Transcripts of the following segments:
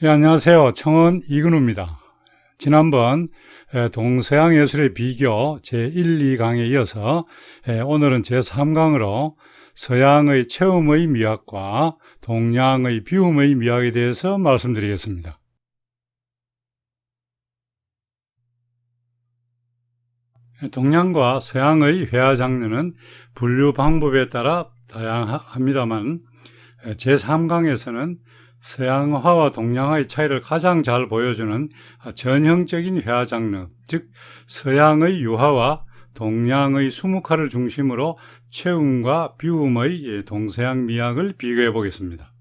안녕하세요. 청원 이근우입니다. 지난번 동서양 예술의 비교 제1, 2강에 이어서 오늘은 제3강으로 서양의 체험의 미학과 동양의 비움의 미학에 대해서 말씀드리겠습니다. 동양과 서양의 회화 장르는 분류 방법에 따라 다양합니다만 제3강에서는 서양화와 동양화의 차이를 가장 잘 보여주는 전형적인 회화 장르, 즉 서양의 유화와 동양의 수묵화를 중심으로 체움과 비움의 동서양 미학을 비교해 보겠습니다.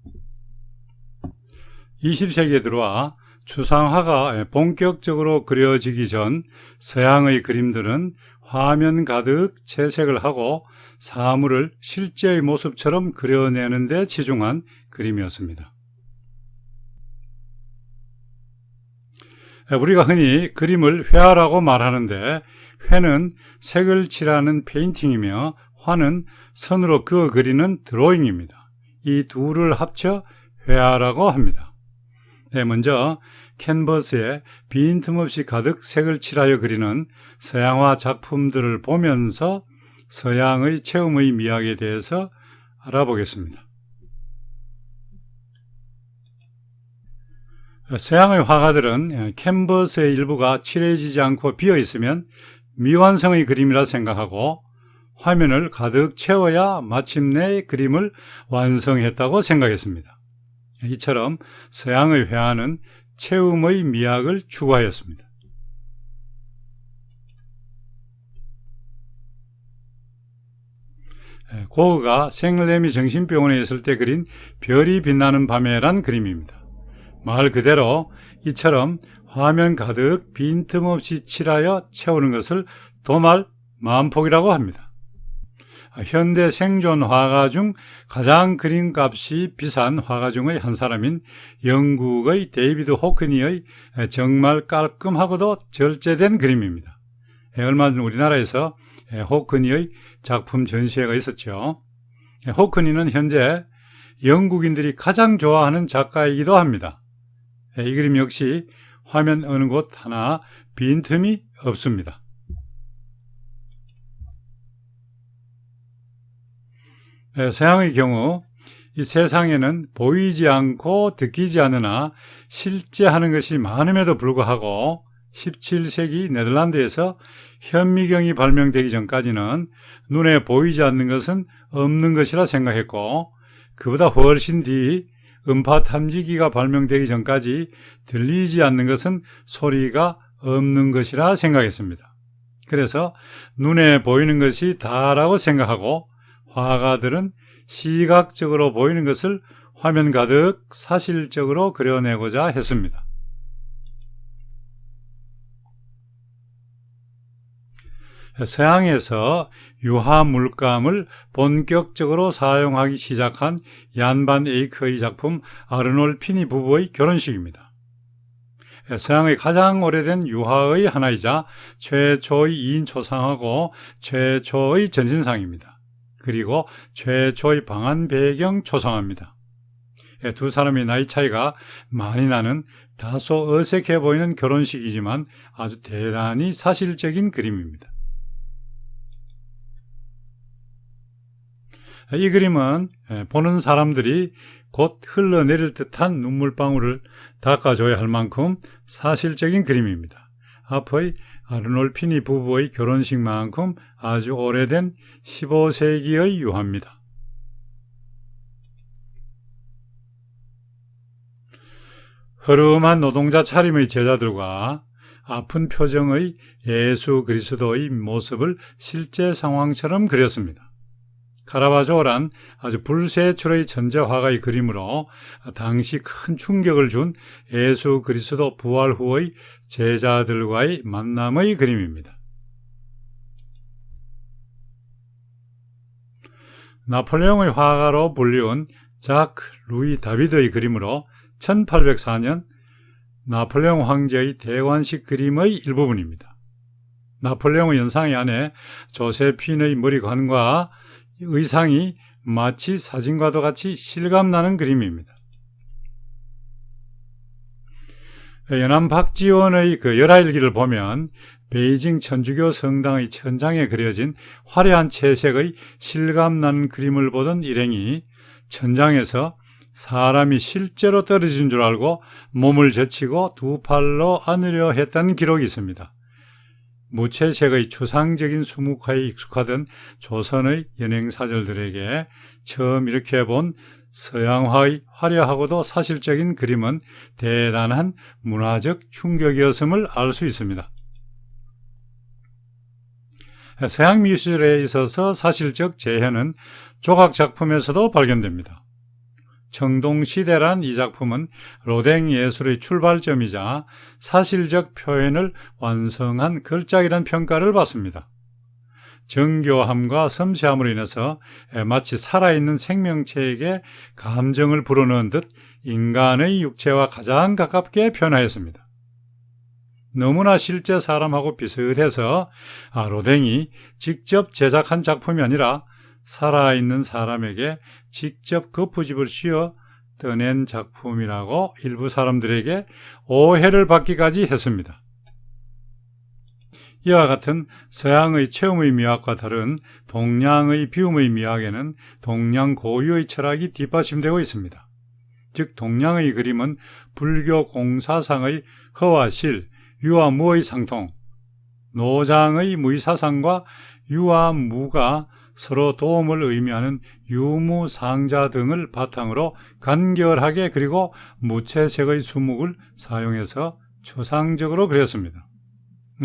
20세기에 들어와 추상화가 본격적으로 그려지기 전 서양의 그림들은 화면 가득 채색을 하고 사물을 실제의 모습처럼 그려내는 데 치중한 그림이었습니다. 우리가 흔히 그림을 회화라고 말하는데 회는 색을 칠하는 페인팅이며 화는 선으로 그어 그리는 드로잉입니다. 이 둘을 합쳐 회화라고 합니다. 먼저 캔버스에 빈틈없이 가득 색을 칠하여 그리는 서양화 작품들을 보면서 서양의 체험의 미학에 대해서 알아보겠습니다. 서양의 화가들은 캔버스의 일부가 칠해지지 않고 비어 있으면 미완성의 그림이라 생각하고 화면을 가득 채워야 마침내 그림을 완성했다고 생각했습니다. 이처럼 서양의 회화는 체험의 미학을 추구하였습니다. 고흐가 생레미 정신병원에 있을 때 그린 별이 빛나는 밤에란 그림입니다. 말 그대로 이처럼 화면 가득 빈틈없이 칠하여 채우는 것을 도말 마음폭이라고 합니다. 현대 생존 화가 중 가장 그림값이 비싼 화가 중의 한 사람인 영국의 데이비드 호크니의 정말 깔끔하고도 절제된 그림입니다. 얼마 전 우리나라에서 호크니의 작품 전시회가 있었죠. 호크니는 현재 영국인들이 가장 좋아하는 작가이기도 합니다. 이 그림 역시 화면 어느 곳 하나 빈틈이 없습니다. 서양의 경우 이 세상에는 보이지 않고 듣기지 않으나 실제 하는 것이 많음에도 불구하고 17세기 네덜란드에서 현미경이 발명되기 전까지는 눈에 보이지 않는 것은 없는 것이라 생각했고 그보다 훨씬 뒤 음파 탐지기가 발명되기 전까지 들리지 않는 것은 소리가 없는 것이라 생각했습니다. 그래서 눈에 보이는 것이 다라고 생각하고 화가들은 시각적으로 보이는 것을 화면 가득 사실적으로 그려내고자 했습니다. 서양에서 유화 물감을 본격적으로 사용하기 시작한 얀 반 에이크의 작품 아르놀 피니 부부의 결혼식입니다. 서양의 가장 오래된 유화의 하나이자 최초의 2인 초상하고 최초의 전신상입니다. 그리고 최초의 방한 배경 초상화입니다. 두 사람의 나이 차이가 많이 나는 다소 어색해 보이는 결혼식이지만 아주 대단히 사실적인 그림입니다. 이 그림은 보는 사람들이 곧 흘러내릴 듯한 눈물방울을 닦아줘야 할 만큼 사실적인 그림입니다. 앞의 아르놀 피니 부부의 결혼식만큼 아주 오래된 15세기의 유화입니다. 허름한 노동자 차림의 제자들과 아픈 표정의 예수 그리스도의 모습을 실제 상황처럼 그렸습니다. 카라바조란 아주 불세출의 천재 화가의 그림으로 당시 큰 충격을 준 예수 그리스도 부활 후의 제자들과의 만남의 그림입니다. 나폴레옹의 화가로 불리운 자크 루이 다비드의 그림으로 1804년 나폴레옹 황제의 대관식 그림의 일부분입니다. 나폴레옹의 연상의 아내 조세핀의 머리관과 의상이 마치 사진과도 같이 실감나는 그림입니다. 연암 박지원의 그 열하일기를 보면 베이징 천주교 성당의 천장에 그려진 화려한 채색의 실감나는 그림을 보던 일행이 천장에서 사람이 실제로 떨어진 줄 알고 몸을 젖히고 두 팔로 안으려 했다는 기록이 있습니다. 무채색의 추상적인 수묵화에 익숙하던 조선의 연행사절들에게 처음 이렇게 본 서양화의 화려하고도 사실적인 그림은 대단한 문화적 충격이었음을 알 수 있습니다. 서양 미술에 있어서 사실적 재현은 조각 작품에서도 발견됩니다. 청동시대란 이 작품은 로댕 예술의 출발점이자 사실적 표현을 완성한 걸작이라는 평가를 받습니다. 정교함과 섬세함으로 인해서 마치 살아있는 생명체에게 감정을 불어넣은 듯 인간의 육체와 가장 가깝게 변화했습니다. 너무나 실제 사람하고 비슷해서 로댕이 직접 제작한 작품이 아니라 살아있는 사람에게 직접 거푸집을 씌워 떠낸 작품이라고 일부 사람들에게 오해를 받기까지 했습니다. 이와 같은 서양의 체험의 미학과 다른 동양의 비움의 미학에는 동양 고유의 철학이 뒷받침되고 있습니다. 즉 동양의 그림은 불교 공사상의 허와 실, 유와 무의 상통, 노장의 무의사상과 유와 무가 서로 도움을 의미하는 유무상자 등을 바탕으로 간결하게 그리고 무채색의 수묵을 사용해서 추상적으로 그렸습니다.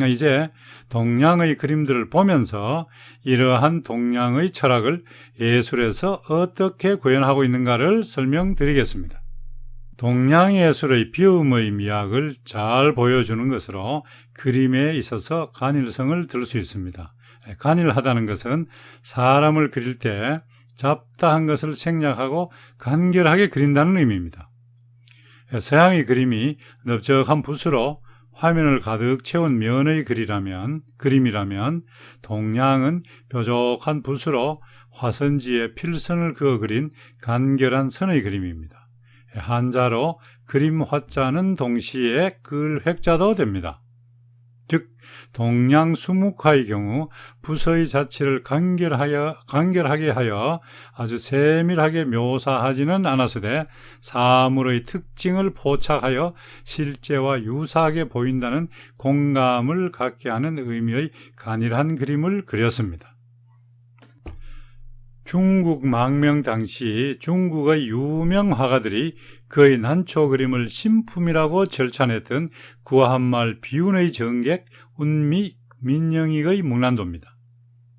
이제 동양의 그림들을 보면서 이러한 동양의 철학을 예술에서 어떻게 구현하고 있는가를 설명드리겠습니다. 동양예술의 비움의 미학을 잘 보여주는 것으로 그림에 있어서 간일성을 들 수 있습니다. 간일하다는 것은 사람을 그릴 때 잡다한 것을 생략하고 간결하게 그린다는 의미입니다. 서양의 그림이 넓적한 붓으로 화면을 가득 채운 면의 그림이라면 동양은 뾰족한 붓으로 화선지에 필선을 그어 그린 간결한 선의 그림입니다. 한자로 그림 화자는 동시에 글 획자도 됩니다. 즉 동양 수묵화의 경우 붓의 자체를 간결하게 하여 아주 세밀하게 묘사하지는 않았으되 사물의 특징을 포착하여 실제와 유사하게 보인다는 공감을 갖게 하는 의미의 간일한 그림을 그렸습니다. 중국 망명 당시 중국의 유명 화가들이 그의 난초 그림을 신품이라고 절찬했던 구한말 비운의 정객 운미 민영익의 문란도입니다.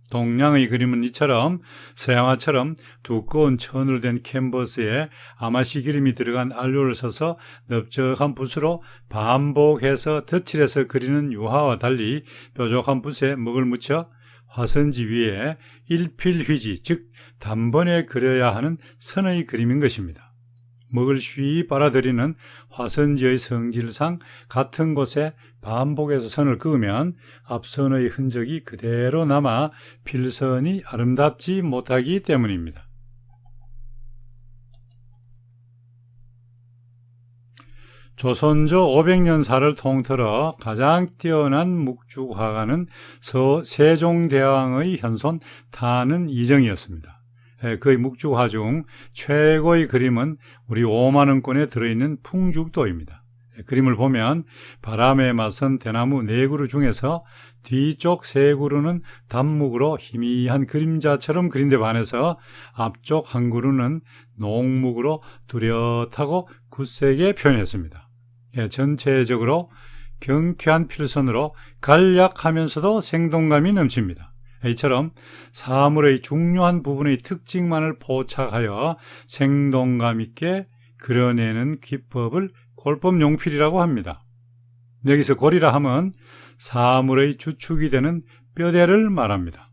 동양의 그림은 이처럼 서양화처럼 두꺼운 천으로 된 캔버스에 아마시 기름이 들어간 알료를 써서 넓적한 붓으로 반복해서 덧칠해서 그리는 유화와 달리 뾰족한 붓에 먹을 묻혀 화선지 위에 일필휘지, 즉 단번에 그려야 하는 선의 그림인 것입니다. 먹을 쉬이 빨아들이는 화선지의 성질상 같은 곳에 반복해서 선을 그으면 앞선의 흔적이 그대로 남아 필선이 아름답지 못하기 때문입니다. 조선조 500년사를 통틀어 가장 뛰어난 묵죽화가는 세종대왕의 현손 타는 이정이었습니다. 그의 묵죽화 중 최고의 그림은 우리 5만원권에 들어있는 풍죽도입니다. 그림을 보면 바람에 맞선 대나무 4그루 중에서 뒤쪽 3그루는 단묵으로 희미한 그림자처럼 그린 데 반해서 앞쪽 1그루는 녹묵으로 뚜렷하고 굳세게 표현했습니다. 전체적으로 경쾌한 필선으로 간략하면서도 생동감이 넘칩니다. 이처럼 사물의 중요한 부분의 특징만을 포착하여 생동감 있게 그려내는 기법을 골법용필이라고 합니다. 여기서 골이라 하면 사물의 주축이 되는 뼈대를 말합니다.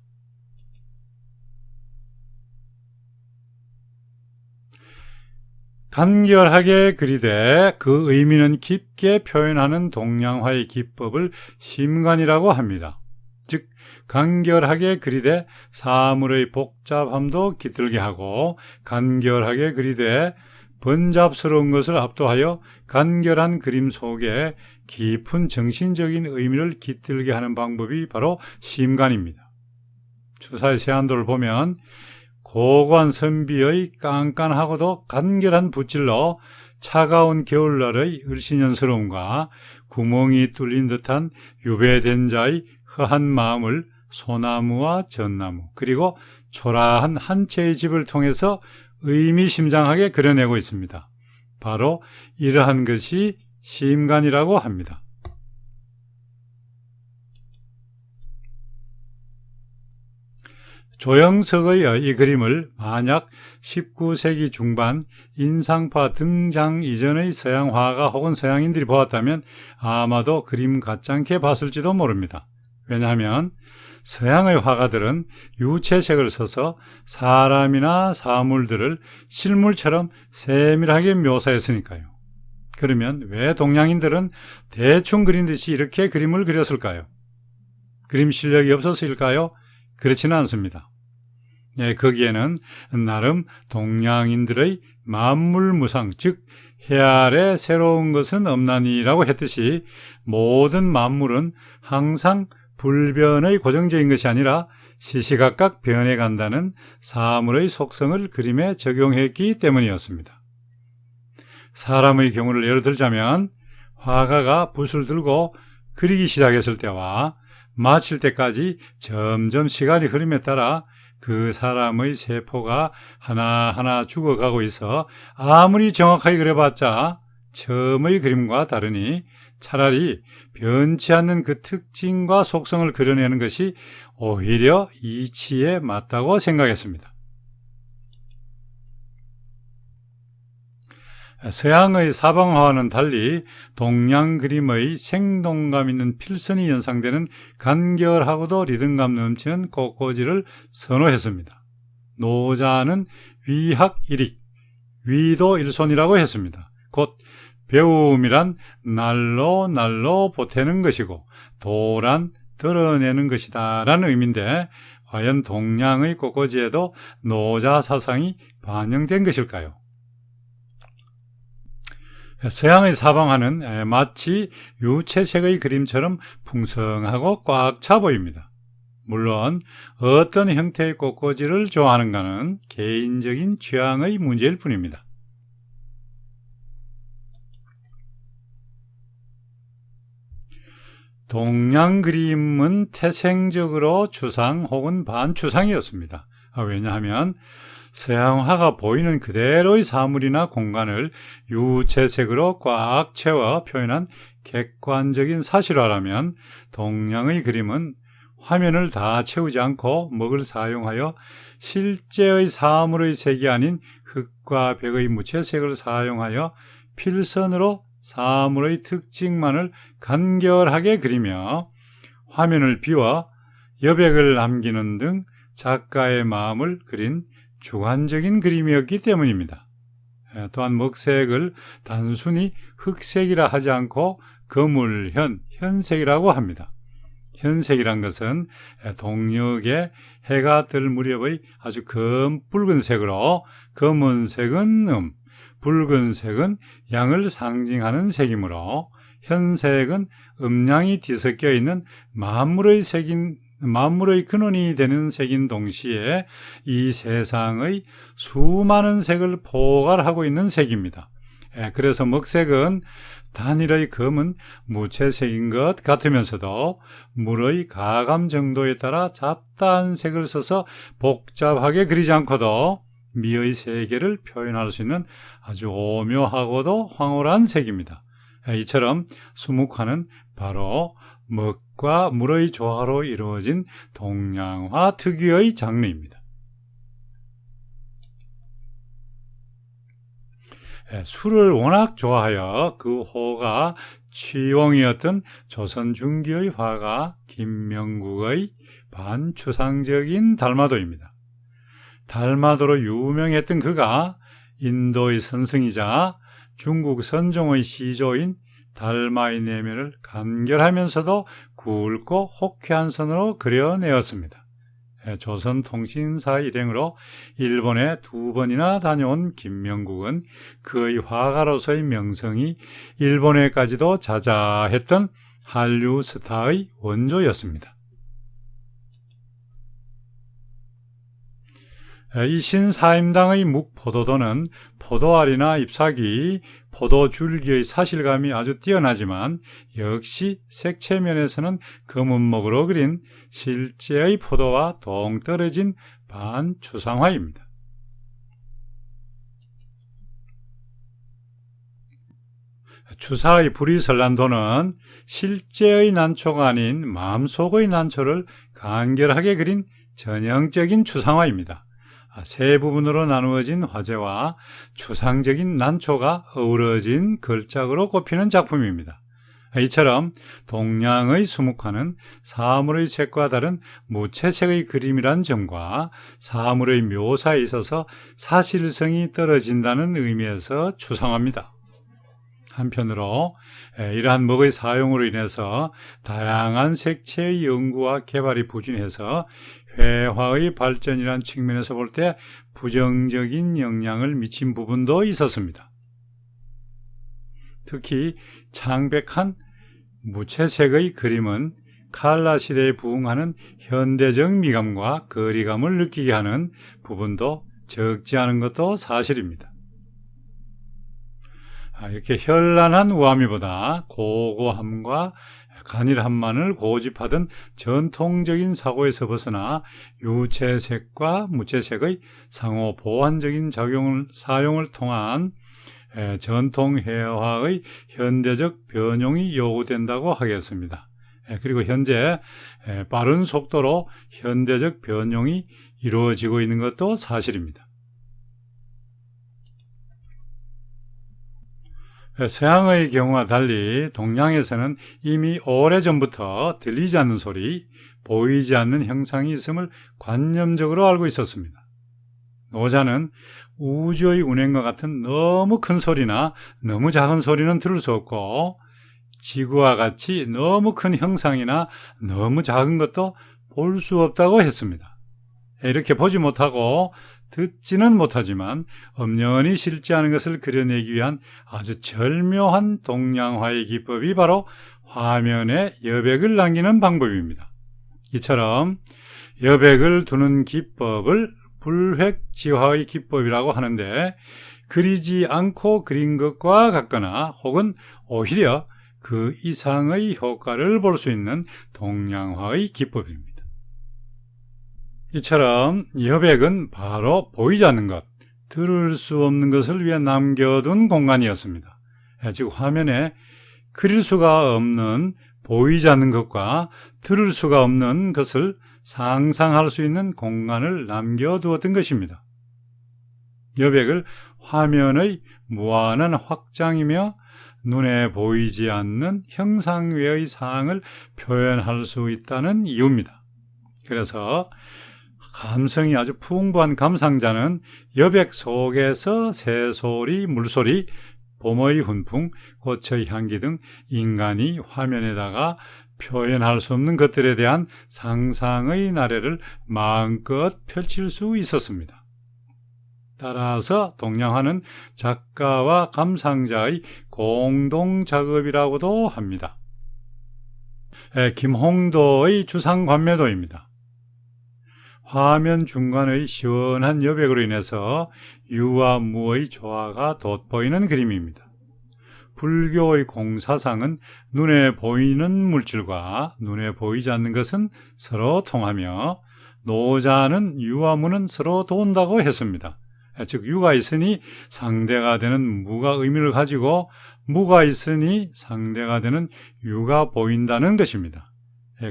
간결하게 그리되 그 의미는 깊게 표현하는 동양화의 기법을 심간이라고 합니다. 즉 간결하게 그리되 사물의 복잡함도 깃들게 하고 간결하게 그리되 번잡스러운 것을 압도하여 간결한 그림 속에 깊은 정신적인 의미를 깃들게 하는 방법이 바로 심간입니다. 추사의 세안도를 보면 고고한 선비의 깐깐하고도 간결한 붓질로 차가운 겨울날의 을씨년스러움과 구멍이 뚫린 듯한 유배된 자의 허한 마음을 소나무와 전나무 그리고 초라한 한 채의 집을 통해서 의미심장하게 그려내고 있습니다. 바로 이러한 것이 심간이라고 합니다. 조영석의 이 그림을 만약 19세기 중반 인상파 등장 이전의 서양 화가 혹은 서양인들이 보았다면 아마도 그림 같지 않게 봤을지도 모릅니다. 왜냐하면 서양의 화가들은 유채색을 써서 사람이나 사물들을 실물처럼 세밀하게 묘사했으니까요. 그러면 왜 동양인들은 대충 그린 듯이 이렇게 그림을 그렸을까요? 그림 실력이 없어서일까요? 그렇지는 않습니다. 거기에는 나름 동양인들의 만물무상, 즉 해 아래 새로운 것은 없나니라고 했듯이 모든 만물은 항상 불변의 고정적인 것이 아니라 시시각각 변해간다는 사물의 속성을 그림에 적용했기 때문이었습니다. 사람의 경우를 예로 들자면 화가가 붓을 들고 그리기 시작했을 때와 마칠 때까지 점점 시간이 흐름에 따라 그 사람의 세포가 하나하나 죽어가고 있어 아무리 정확하게 그려봤자 처음의 그림과 다르니 차라리 변치 않는 그 특징과 속성을 그려내는 것이 오히려 이치에 맞다고 생각했습니다. 서양의 사방화와는 달리 동양 그림의 생동감 있는 필선이 연상되는 간결하고도 리듬감 넘치는 꽃꽂이를 선호했습니다. 노자는 위학일익, 위도일손이라고 했습니다. 곧 배움이란 날로 보태는 것이고 도란 드러내는 것이다 라는 의미인데 과연 동양의 꽃꽂이에도 노자 사상이 반영된 것일까요? 서양의 사방화는 마치 유채색의 그림처럼 풍성하고 꽉 차 보입니다. 물론 어떤 형태의 꽃꽂이를 좋아하는가는 개인적인 취향의 문제일 뿐입니다. 동양 그림은 태생적으로 추상 혹은 반추상이었습니다. 왜냐하면 서양화가 보이는 그대로의 사물이나 공간을 유채색으로 꽉 채워 표현한 객관적인 사실화라면 동양의 그림은 화면을 다 채우지 않고 먹을 사용하여 실제의 사물의 색이 아닌 흙과 벽의 무채색을 사용하여 필선으로 사물의 특징만을 간결하게 그리며 화면을 비워 여백을 남기는 등 작가의 마음을 그린 주관적인 그림이었기 때문입니다. 또한 먹색을 단순히 흑색이라 하지 않고 거물현, 현색이라고 합니다. 현색이란 것은 동력에 해가 뜰 무렵의 아주 검붉은색으로 검은색은 붉은색은 양을 상징하는 색이므로 현색은 음양이 뒤섞여 있는 만물의 근원이 되는 색인 동시에 이 세상의 수많은 색을 포괄하고 있는 색입니다. 그래서 먹색은 단일의 검은 무채색인 것 같으면서도 물의 가감 정도에 따라 잡다한 색을 써서 복잡하게 그리지 않고도 미의 세계를 표현할 수 있는 아주 오묘하고도 황홀한 색입니다. 이처럼 수묵화는 바로 먹과 물의 조화로 이루어진 동양화 특유의 장르입니다. 술을 워낙 좋아하여 그 호가 취용이었던 조선 중기의 화가 김명국의 반추상적인 달마도입니다. 달마도로 유명했던 그가 인도의 선승이자 중국 선종의 시조인 달마의 내면을 간결하면서도 굵고 호쾌한 선으로 그려내었습니다. 조선통신사 일행으로 일본에 2번이나 다녀온 김명국은 그의 화가로서의 명성이 일본에까지도 자자했던 한류 스타의 원조였습니다. 이 신사임당의 묵포도도는 포도알이나 잎사귀, 포도줄기의 사실감이 아주 뛰어나지만 역시 색채면에서는 검은목으로 그린 실제의 포도와 동떨어진 반추상화입니다. 추사의 불이설란도는 실제의 난초가 아닌 마음속의 난초를 간결하게 그린 전형적인 추상화입니다. 세 부분으로 나누어진 화재와 추상적인 난초가 어우러진 걸작으로 꼽히는 작품입니다. 이처럼 동양의 수묵화는 사물의 색과 다른 무채색의 그림이란 점과 사물의 묘사에 있어서 사실성이 떨어진다는 의미에서 추상화입니다. 한편으로 이러한 먹의 사용으로 인해서 다양한 색채의 연구와 개발이 부진해서 회화의 발전이란 측면에서 볼 때 부정적인 영향을 미친 부분도 있었습니다. 특히 창백한 무채색의 그림은 칼라 시대에 부응하는 현대적 미감과 거리감을 느끼게 하는 부분도 적지 않은 것도 사실입니다. 이렇게 현란한 우아미보다 고고함과 간일함만을 고집하던 전통적인 사고에서 벗어나 유채색과 무채색의 상호 보완적인 사용을 통한 전통 회화의 현대적 변용이 요구된다고 하겠습니다. 그리고 현재 빠른 속도로 현대적 변용이 이루어지고 있는 것도 사실입니다. 서양의 경우와 달리 동양에서는 이미 오래전부터 들리지 않는 소리, 보이지 않는 형상이 있음을 관념적으로 알고 있었습니다. 노자는 우주의 운행과 같은 너무 큰 소리나 너무 작은 소리는 들을 수 없고 지구와 같이 너무 큰 형상이나 너무 작은 것도 볼 수 없다고 했습니다. 이렇게 보지 못하고 듣지는 못하지만 엄연히 실제하는 것을 그려내기 위한 아주 절묘한 동양화의 기법이 바로 화면에 여백을 남기는 방법입니다. 이처럼 여백을 두는 기법을 불획지화의 기법이라고 하는데 그리지 않고 그린 것과 같거나 혹은 오히려 그 이상의 효과를 볼 수 있는 동양화의 기법입니다. 이처럼 여백은 바로 보이지 않는 것, 들을 수 없는 것을 위해 남겨둔 공간이었습니다. 즉 화면에 그릴 수가 없는 보이지 않는 것과 들을 수가 없는 것을 상상할 수 있는 공간을 남겨두었던 것입니다. 여백을 화면의 무한한 확장이며 눈에 보이지 않는 형상 외의 사항을 표현할 수 있다는 이유입니다. 그래서 감성이 아주 풍부한 감상자는 여백 속에서 새소리, 물소리, 봄의 훈풍, 꽃의 향기 등 인간이 화면에다가 표현할 수 없는 것들에 대한 상상의 나래를 마음껏 펼칠 수 있었습니다. 따라서 동양화는 작가와 감상자의 공동작업이라고도 합니다. 김홍도의 주상관매도입니다. 화면 중간의 시원한 여백으로 인해서 유와 무의 조화가 돋보이는 그림입니다. 불교의 공사상은 눈에 보이는 물질과 눈에 보이지 않는 것은 서로 통하며 노자는 유와 무는 서로 도운다고 했습니다. 즉 유가 있으니 상대가 되는 무가 의미를 가지고 무가 있으니 상대가 되는 유가 보인다는 것입니다.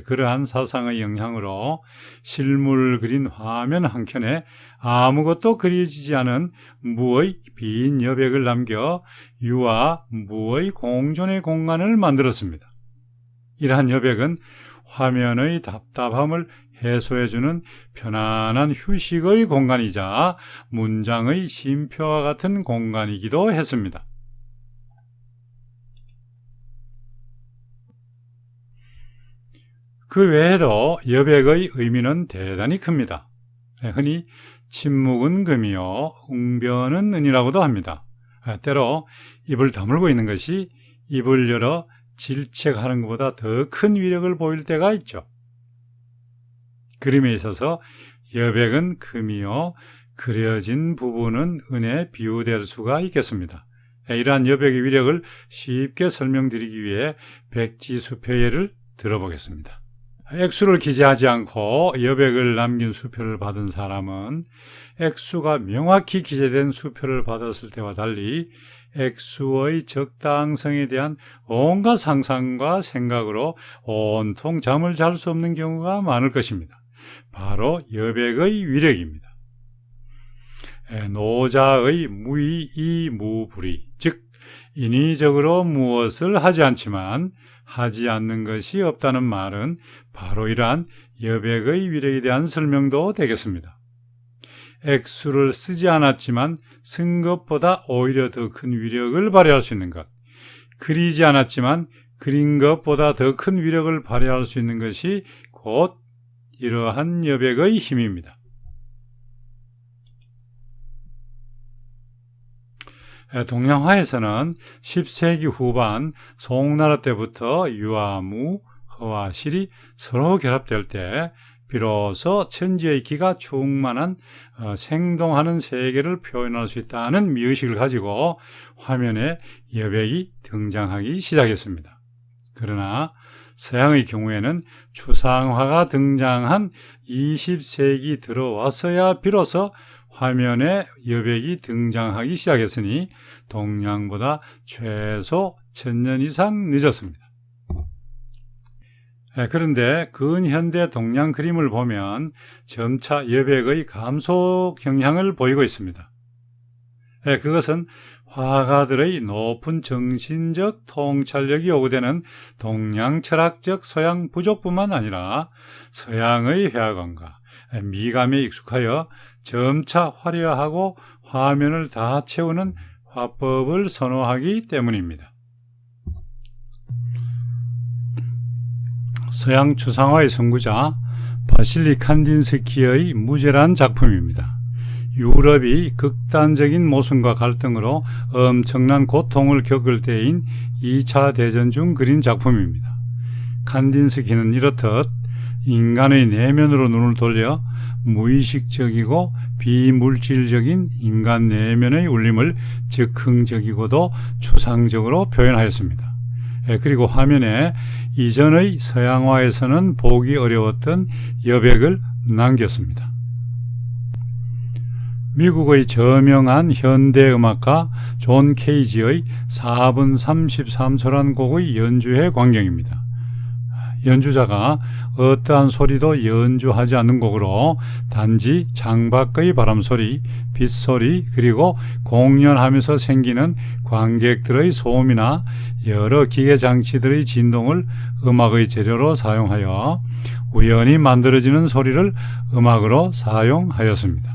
그러한 사상의 영향으로 실물 그린 화면 한켠에 아무것도 그려지지 않은 무의 빈 여백을 남겨 유와 무의 공존의 공간을 만들었습니다. 이러한 여백은 화면의 답답함을 해소해주는 편안한 휴식의 공간이자 문장의 쉼표와 같은 공간이기도 했습니다. 그 외에도 여백의 의미는 대단히 큽니다. 흔히 침묵은 금이요 웅변은 은이라고도 합니다. 때로 입을 다물고 있는 것이 입을 열어 질책하는 것보다 더 큰 위력을 보일 때가 있죠. 그림에 있어서 여백은 금이요 그려진 부분은 은에 비유될 수가 있겠습니다. 이러한 여백의 위력을 쉽게 설명드리기 위해 백지수표 예를 들어보겠습니다. 액수를 기재하지 않고 여백을 남긴 수표를 받은 사람은 액수가 명확히 기재된 수표를 받았을 때와 달리 액수의 적당성에 대한 온갖 상상과 생각으로 온통 잠을 잘 수 없는 경우가 많을 것입니다. 바로 여백의 위력입니다. 노자의 무의이무불이, 즉 인위적으로 무엇을 하지 않지만 하지 않는 것이 없다는 말은 바로 이러한 여백의 위력에 대한 설명도 되겠습니다. 액수를 쓰지 않았지만 쓴 것보다 오히려 더 큰 위력을 발휘할 수 있는 것, 그리지 않았지만 그린 것보다 더 큰 위력을 발휘할 수 있는 것이 곧 이러한 여백의 힘입니다. 동양화에서는 10세기 후반 송나라 때부터 유와 무, 허와 실이 서로 결합될 때 비로소 천지의 기가 충만한 생동하는 세계를 표현할 수 있다는 미의식을 가지고 화면에 여백이 등장하기 시작했습니다. 그러나 서양의 경우에는 추상화가 등장한 20세기 들어와서야 비로소 화면에 여백이 등장하기 시작했으니 동양보다 최소 1000년 이상 늦었습니다. 그런데 근현대 동양 그림을 보면 점차 여백의 감소 경향을 보이고 있습니다. 그것은 화가들의 높은 정신적 통찰력이 요구되는 동양 철학적 소양 부족뿐만 아니라 서양의 회화감과 미감에 익숙하여 점차 화려하고 화면을 다 채우는 화법을 선호하기 때문입니다. 서양 추상화의 선구자 바실리 칸딘스키의 무죄란 작품입니다. 유럽이 극단적인 모순과 갈등으로 엄청난 고통을 겪을 때인 2차 대전 중 그린 작품입니다. 칸딘스키는 이렇듯 인간의 내면으로 눈을 돌려 무의식적이고 비물질적인 인간 내면의 울림을 즉흥적이고도 추상적으로 표현하였습니다. 그리고 화면에 이전의 서양화에서는 보기 어려웠던 여백을 남겼습니다. 미국의 저명한 현대음악가 존 케이지의 4분 33초란 곡의 연주회 광경입니다. 연주자가 어떠한 소리도 연주하지 않는 곡으로 단지 창밖의 바람소리, 빗소리, 그리고 공연하면서 생기는 관객들의 소음이나 여러 기계장치들의 진동을 음악의 재료로 사용하여 우연히 만들어지는 소리를 음악으로 사용하였습니다.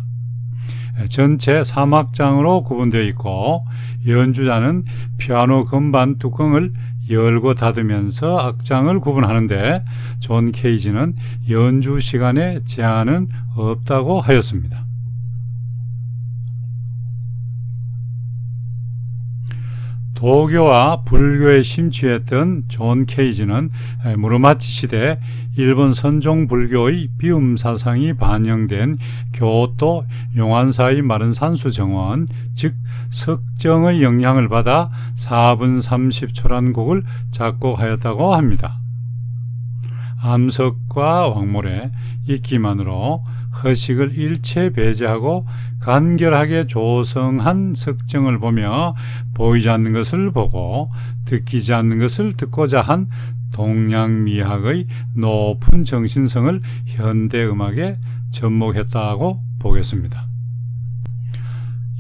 전체 3악장으로 구분되어 있고 연주자는 피아노 건반 뚜껑을 열고 닫으면서 악장을 구분하는데 존 케이지는 연주 시간에 제한은 없다고 하였습니다. 도교와 불교에 심취했던 존 케이지는 무르마치 시대 일본 선종 불교의 비움 사상이 반영된 교토 용안사의 마른 산수 정원, 즉 석정의 영향을 받아 4분 30초란 곡을 작곡하였다고 합니다. 암석과 왕모래, 이끼만으로 허식을 일체 배제하고 간결하게 조성한 석정을 보며 보이지 않는 것을 보고 듣기지 않는 것을 듣고자 한 동양미학의 높은 정신성을 현대음악에 접목했다고 보겠습니다.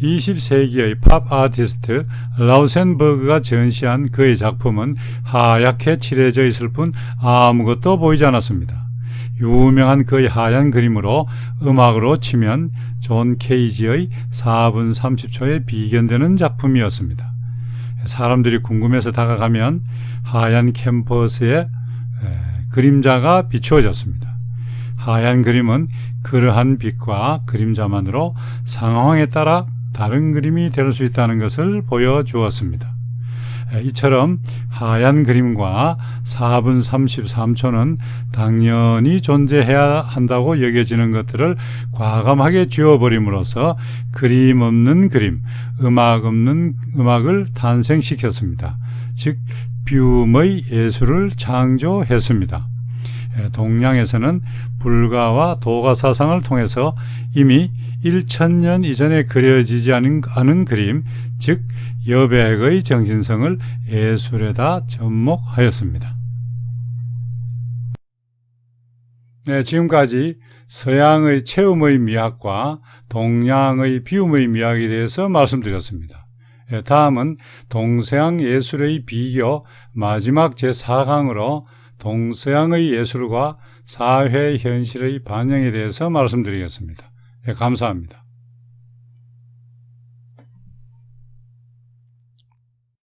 20세기의 팝 아티스트 라우센버그가 전시한 그의 작품은 하얗게 칠해져 있을 뿐 아무것도 보이지 않았습니다. 유명한 그의 하얀 그림으로 음악으로 치면 존 케이지의 4분 30초에 비견되는 작품이었습니다. 사람들이 궁금해서 다가가면 하얀 캔버스에 그림자가 비추어졌습니다. 하얀 그림은 그러한 빛과 그림자만으로 상황에 따라 다른 그림이 될 수 있다는 것을 보여주었습니다. 이처럼 하얀 그림과 4분 33초는 당연히 존재해야 한다고 여겨지는 것들을 과감하게 지워버림으로써 그림 없는 그림, 음악 없는 음악을 탄생시켰습니다. 즉 비움의 예술을 창조했습니다. 동양에서는 불가와 도가 사상을 통해서 이미 1000년 이전에 그려지지 않은 그림, 즉 여백의 정신성을 예술에다 접목하였습니다. 네, 지금까지 서양의 체험의 미학과 동양의 비움의 미학에 대해서 말씀드렸습니다. 다음은 동서양 예술의 비교 마지막 제4강으로 동서양의 예술과 사회 현실의 반영에 대해서 말씀드리겠습니다. 감사합니다.